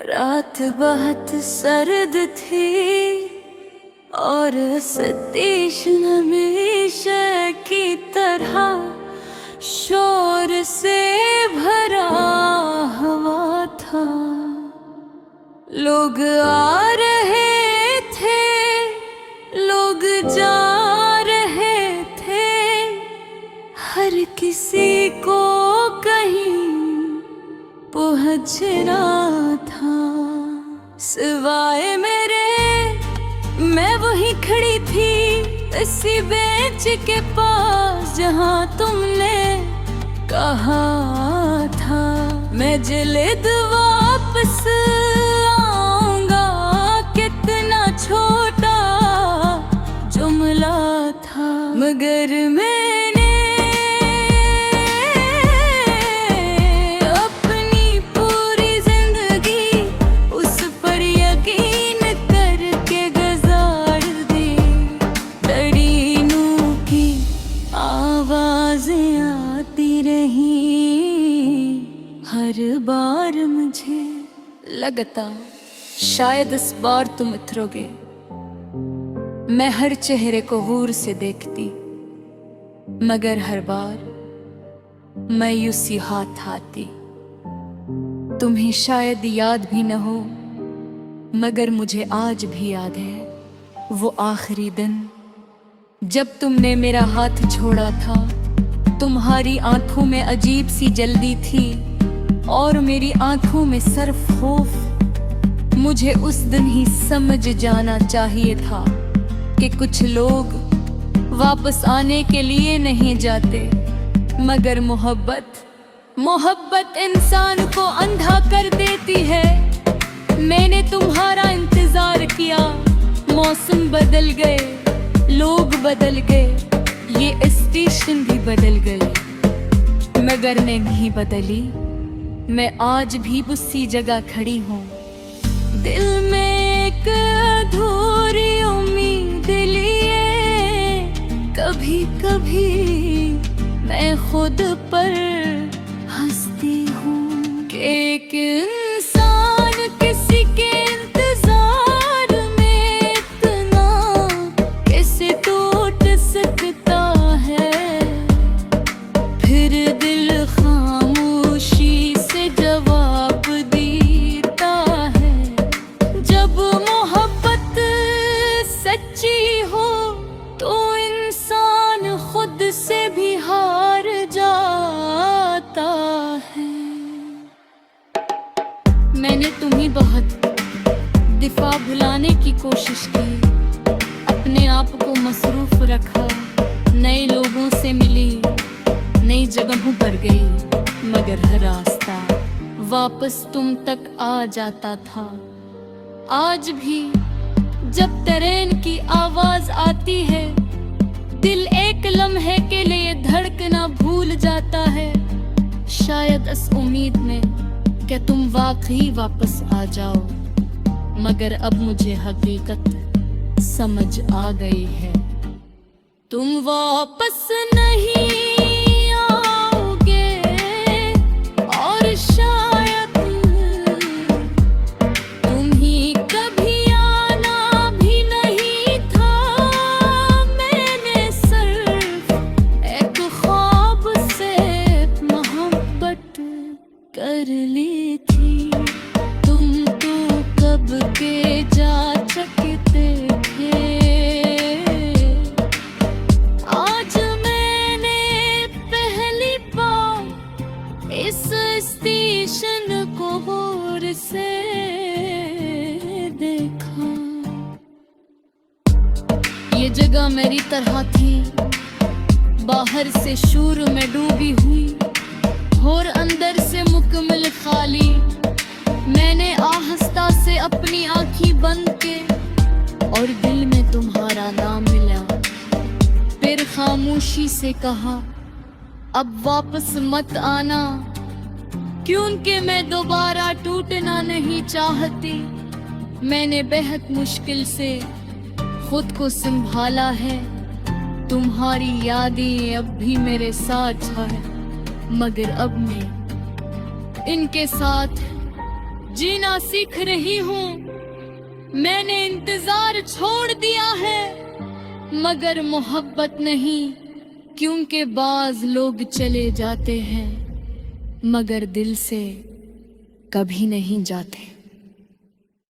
रात बहुत सर्द थी और सतीश हमेशा की तरह शोर से भरा हुआ था। लोग आ रहे थे, लोग जा रहे थे, हर किसी को कहीं पहुंचना था। सिवाय मेरे मैं वहीं खड़ी थी इसी बेंच के पास जहां तुमने कहा था मैं जल्द वापस आऊंगा। कितना छोटा जुमला था मगर मैंने अपनी पूरी जिंदगी उस पर यकीन करके गुजार दी। टड़ीनों की आवाजें आती रही हर बार मुझे लगता शायद इस बार तुम उतरोगे। मैं हर चेहरे को गौर से देखती मगर हर बार मायूसी हाथ आती। तुम्हें शायद याद भी न हो मगर मुझे आज भी याद है वो आखिरी दिन जब तुमने मेरा हाथ छोड़ा था। तुम्हारी आंखों में अजीब सी जल्दी थी और मेरी आंखों में सिर्फ खौफ। मुझे उस दिन ही समझ जाना चाहिए था कि कुछ लोग वापस आने के लिए नहीं जाते मगर मोहब्बत इंसान को अंधा कर देती है। मैंने तुम्हारा इंतजार किया, मौसम बदल गए, लोग बदल गए, ये स्टेशन भी बदल गए मगर मैं नहीं बदली। मैं आज भी उसी जगह खड़ी हूँ। दिल में एक अधूरी उम्मीद लिए कभी कभी मैं खुद पर हंसती हूँ कि एक इंसान किसी के इंतजार में इतना कैसे टूट सकता है। फिर दिल खामोशी से जवाब देता है जब मोहब्बत सच्ची हो तो इंसान खुद से भी हार जाता है। मैंने तुम्हें बहुत दिफा भुलाने की कोशिश की, अपने आप को मसरूफ रखा, नए लोगों से मिली, नई जगहों पर गई मगर हर रास्ता वापस तुम तक आ जाता था। आज भी जब ट्रेन की आवाज आती है दिल एक लम्हे के लिए धड़कना भूल जाता है। शायद इस उम्मीद में कि तुम वाकई वापस आ जाओ मगर अब मुझे हकीकत समझ आ गई है। तुम वापस नहीं आओगे और शायद तुम ही कभी आना भी नहीं था। मैंने सिर्फ एक ख्वाब से मोहब्बत कर ली थी। तुम तो कब के जा चुके थे। आज मैंने पहली बार इस स्टेशन को गौर से देखा। ये जगह मेरी तरह थी, बाहर से शूर में डूबी हुई और अंदर से मुकम्मल खाली। मैंने आहिस्ता से अपनी आँखें बंद के और दिल में तुम्हारा नाम मिला। फिर खामोशी से कहा अब वापस मत आना क्योंकि मैं दोबारा टूटना नहीं चाहती। मैंने बेहद मुश्किल से खुद को संभाला है। तुम्हारी यादें अब भी मेरे साथ है मगर अब मैं इनके साथ जीना सीख रही हूँ, मैंने इंतजार छोड़ दिया है, मगर मोहब्बत नहीं, क्योंकि बाज लोग चले जाते हैं मगर दिल से कभी नहीं जाते।